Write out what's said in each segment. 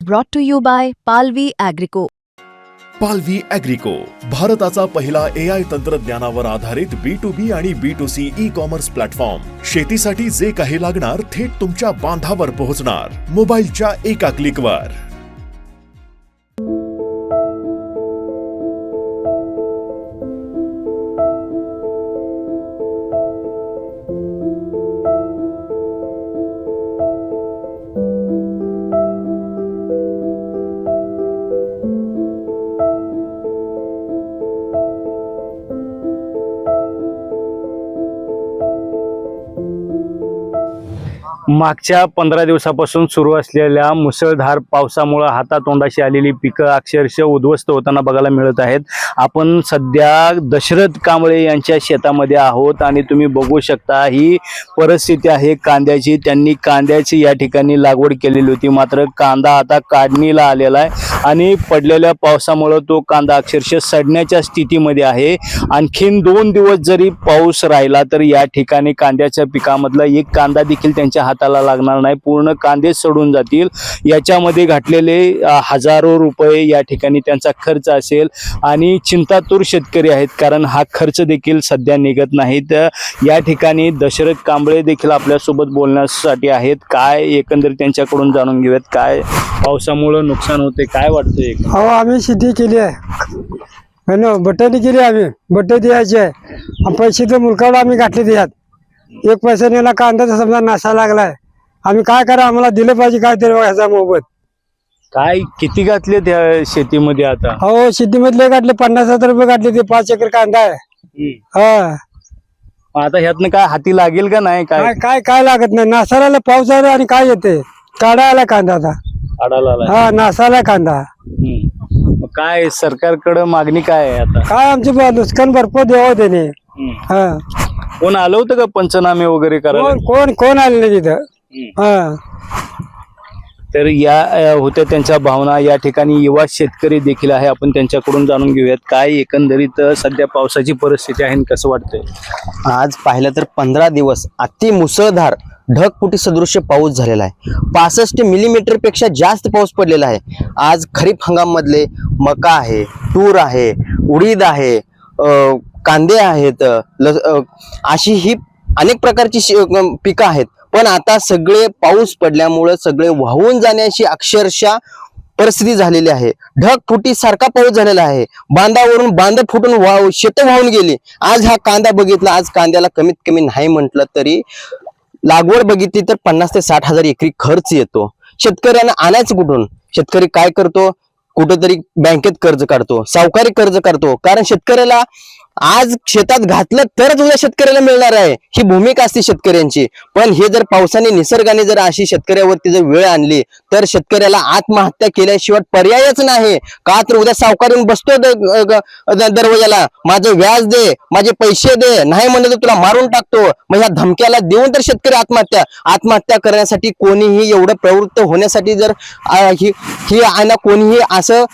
brought to you by Palvi Agrico. पालवी ॲग्रिको, भारताचा पहिला AI तंत्रज्ञानावर आधारित B2B आणि B2C ई-कॉमर्स प्लॅटफॉर्म. शेतीसाठी जे काही लागणार थेट तुमच्या बांधावर पोहोचणार, मोबाईलच्या एका क्लिकवर. मागच्या 15 दिवसापासून सुरू असलेल्या मुसळधार पावसामुळे हातातोंडाशी आलेली पिकं अक्षरशः उद्ध्वस्त होताना बघायला मिळत आहेत. आपण सध्या दशरथ कांबळे यांच्या शेतामध्ये आहोत आणि तुम्ही बघू शकता ही परिस्थिती आहे कांद्याची. त्यांनी कांद्याची या ठिकाणी लागवड केलेली होती, मात्र कांदा आता काढणीला आलेला आहे आणि पडलेल्या पावसामुळे तो कांदा अक्षरशः सडण्याच्या स्थितीमध्ये आहे. आणखीन 2 दिवस जरी पाऊस राहिला तर या ठिकाणी कांद्याच्या पिकामधला एक कांदा देखील त्यांच्या हाताला लागणार नाही, पूर्ण कांदे सडून जातील. याच्यामध्ये घातलेले हजारो रुपये या ठिकाणी त्यांचा खर्च असेल आणि चिंतातूर शेतकरी आहेत, कारण हा खर्च देखील सध्या निघत नाहीत. या ठिकाणी दशरथ कांबळे देखील आपल्यासोबत बोलण्यासाठी आहेत. काय एकंदरीत त्यांच्याकडून जाणून घेऊयात, काय पावसामुळे नुकसान होते, काय वाटतंय? हो, आम्ही शेती केली आहे, बटाणी केली, आम्ही बटे द्यायचे आहे, पैसे तर मुलकाला आम्ही घातले त्यात. एक पैसा नेला, कांद्याचा समजा नासा लागलाय. आम्ही काय करा, आम्हाला दिलं पाहिजे काय तरी ह्याचा मोबत. काय किती घातले त्या शेतीमध्ये आता? हो, शेतीमधले घातले 50,000 रुपये घातले, ते 5 एकर कांदा आहे. हा, आता ह्यातनं काय हाती लागेल का नाही? काय काय काय लागत नाही, नासाला पाऊस आला आणि काय येते, काढायला कांदा आता. आडाला हा, नासाला कांदा. मग काय सरकारकडे मागणी काय आहे आता? काय आमचे नुकसान भरपूर द्यावं त्याने. हा, कोण आलं होतं का पंचनामे वगैरे करायला? कोण कोण आले नाही तिथं. हा, तर या होत्या त्यांच्या भावना. या ठिकाणी युवा शेतकरी देखील आहे, आपण त्यांच्याकडून जाणून घेऊयात काय एकंदरीत सध्या पावसाची परिस्थिती आहे, कसं वाटतंय? आज पाहिलं तर 15 दिवस अति मुसळधार ढगफुटी सदृश्य पाऊस झालेला आहे. 65 मिलीमीटर पेक्षा जास्त पाऊस पडलेला आहे. आज खरीप हंगाम मधले मका आहे, तूर आहे, उडीद आहे, कांदे आहेत, अशी ही अनेक प्रकारची पिकं आहेत. पण आता सगळे पाऊस पडल्यामुळे सगळे वाहून जाण्याची अक्षरशः परिस्थिती झालेली आहे. ढगफुटी सारखा पाऊस झालेला आहे. बांधावरून बांध फुटून शेत वाहून गेली. आज हा कांदा बघितला, आज कांद्याला कमीत कमी नाही म्हटलं तरी लागवड बघितली तर 50 ते 60 हजार एकरी खर्च येतो. शेतकऱ्यांना आणायचं कुठून? शेतकरी काय करतो? कुठेतरी बँकेत कर्ज काढतो, सावकारी कर्ज काढतो, कारण शेतकऱ्याला आज शेतात घातलं तरच उद्या शेतकऱ्याला मिळणार आहे, ही भूमिका असते शेतकऱ्यांची. पण हे जर पावसाने निसर्गाने जर अशी शेतकऱ्यावरती जर वेळ आणली तर शेतकऱ्याला आत्महत्या केल्याशिवाय पर्यायच नाही. का तर उद्या सावकारून बसतो दरवाजाला, माझं व्याज दे, माझे पैसे दे, नाही म्हणलं तर तुला मारून टाकतो. मग ह्या धमक्याला देऊन तर शेतकरी आत्महत्या करण्यासाठी कोणीही एवढं प्रवृत्त होण्यासाठी जर ही आहे ना, कोणीही असं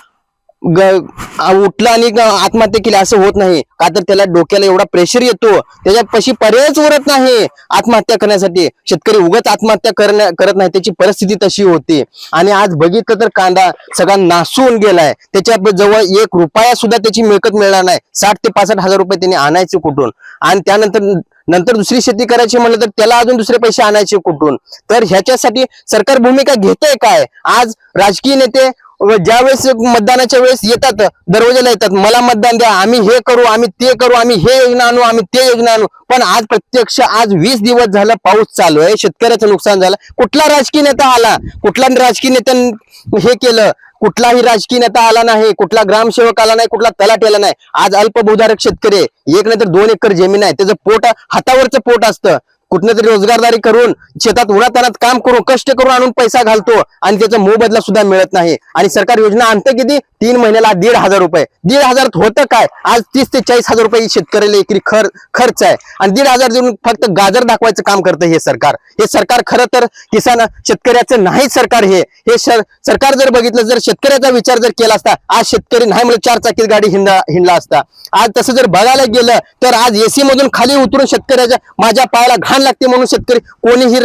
उठलं आणि आत्महत्या केली असं होत नाही. का तर त्याला डोक्याला एवढा प्रेशर येतो, त्याच्यापाशी पर्यायच उरत नाही आत्महत्या करण्यासाठी. शेतकरी उगाच आत्महत्या करत नाही, त्याची परिस्थिती तशी होती. आणि आज बघितलं तर कांदा सगळा नासून गेलाय, त्याच्या जवळ 1 रुपया सुद्धा त्याची मिळकत मिळणार नाही. 60 ते 65 हजार रुपये त्यांनी आणायचे कुठून? आणि त्यानंतर दुसरी शेती करायची म्हणलं तर त्याला अजून दुसरे पैसे आणायचे कुठून? तर ह्याच्यासाठी सरकार भूमिका घेते काय? आज राजकीय नेते ज्यावेळेस मतदानाच्या वेळेस येतात, दरवाजाला येतात, मला मतदान द्या, आम्ही हे करू, आम्ही ते करू, आम्ही हे योजना आणू, आम्ही ते योजना आणू. पण आज प्रत्यक्ष आज 20 दिवस झालं पाऊस चालू आहे, शेतकऱ्याचं नुकसान झालं. कुठला राजकीय नेता आला? कुठला राजकीय नेत्यानं हे केलं? कुठलाही राजकीय नेता आला नाही, कुठला ग्रामसेवक आला नाही, कुठला तलाठी आला नाही. आज अल्पभूधारक शेतकरी, 1 नाही तर 2 एकर जमीन आहे, त्याचं पोट हातावरचं पोट असतं. कुठनं तरी रोजगारदारी करून शेतात उन्हातानात काम करून कष्ट करून आणून पैसा घालतो आणि त्याचा मोबदला सुद्धा मिळत नाही. आणि सरकार योजना आणतं किती? 3 महिन्याला 1,500 रुपये. 1,500 होतं काय? आज 30 ते 40 हजार रुपये शेतकऱ्याला एकरी खर्च आहे. आणि 1,500 देऊन फक्त गाजर दाखवायचं काम करतं हे सरकार. हे सरकार खरं तर शेतकऱ्याचं नाही सरकार. हे सरकार जर बघितलं, जर शेतकऱ्याचा विचार जर केला असता, आज शेतकरी नाही म्हणजे 4 चाकी गाडी हिंडला असता. आज तसं जर बघायला गेलं तर आज एसी मधून खाली उतरून शेतकऱ्याच्या माझ्या पायाला घाण लागते म्हणून शेतकरी कोणीही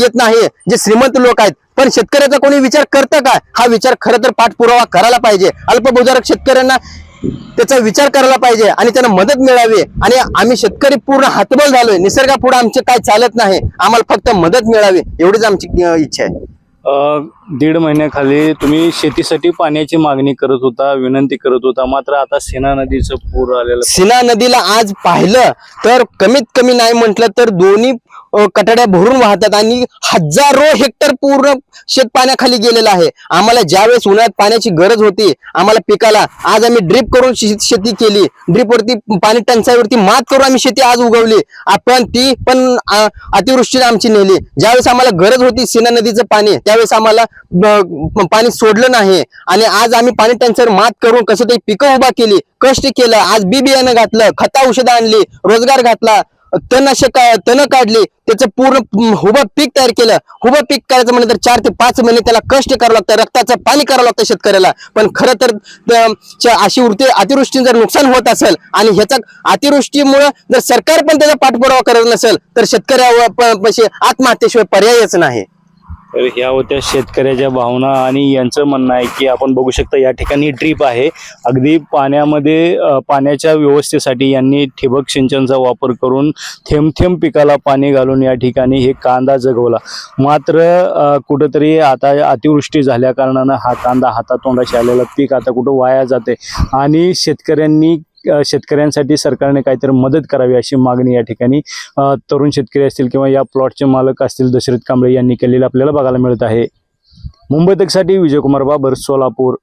येत नाही. जे श्रीमंत लोक आहेत पण शेतकऱ्याचा कोणी विचार करतं का? हा विचार खरं तर पाठपुरावा करायला पाहिजे. अल्पभूधारक शेतकऱ्यांना त्याचा विचार करायला पाहिजे आणि त्यांना मदत मिळावी. आणि आम्ही शेतकरी पूर्ण हातबल झालोय. निसर्गापुढे आमचे काय चालत नाही. आम्हाला फक्त मदत मिळावी एवढीच आमची इच्छा आहे. 1.5 महिन्याखाली तुम्ही शेतीसाठी पाण्याची मागणी करत होता, विनंती करत होता, मात्र आता सीना नदीचं पूर आलेलं. सीना नदीला आज पाहिलं तर कमीत कमी नाही म्हटलं तर दोन्ही कटाड्या भरून वाहतात आणि हजारो हेक्टर पूर्ण शेत पाण्याखाली गेलेलं आहे. आम्हाला ज्यावेळेस उन्हाळ्यात पाण्याची गरज होती आम्हाला पिकाला, आज आम्ही ड्रीप करून शेती केली. ड्रीप वरती पाणी टंचाईवरती मात करून आम्ही शेती आज उगवली. आपण ती पण अतिवृष्टीने आमची नेली. ज्यावेळेस आम्हाला गरज होती सीना नदीचं पाणी त्यावेळेस आम्हाला पाणी सोडलं नाही. आणि आज आम्ही पाणी टंचाईवर मात करून कसं तरी पिकं उभा केली, कष्ट केलं. आज बी बियाणं घातलं, खता औषधं आणली, रोजगार घातला, तण काढली, त्याचं पूर्ण उभं पीक तयार केलं. उभं पीक करायचं म्हणजे तर 4 ते 5 महिने त्याला कष्ट करावं लागतं, रक्ताचं पाणी करावं लागतं शेतकऱ्याला. पण खरं तर अशी अतिवृष्टी जर नुकसान होत असेल आणि ह्याचा अतिवृष्टीमुळे जर सरकार पण त्याचा पाठपुरावा करत नसेल तर शेतकऱ्यावर आत्महत्येशिवाय पर्यायच नाही. तर ह्या होत्या शेतकऱ्याच्या भावना आणि यांचं म्हणणं आहे की आपण बघू शकता या ठिकाणी ड्रीप आहे. अगदी पाण्यामध्ये पाण्याच्या व्यवस्थेसाठी यांनी ठिबक सिंचनचा वापर करून थेंब थेंब पिकाला पाणी घालून या ठिकाणी हे कांदा जगवला. मात्र कुठंतरी आता अतिवृष्टी झाल्या कारणानं हा कांदा हातातोंडाशी आलेला पीक आता कुठं वाया जाते आणि शेतकऱ्यांसाठी सरकारने काहीतरी मदत करावी अशी मागणी या ठिकाणी तरुण शेतकरी असतील किंवा या प्लॉटचे मालक असतील दशरथ कांबळे यांनी केलेलं आपल्याला बघायला मिळत आहे. मुंबई तकसाठी विजयकुमार बाबर, सोलापूर.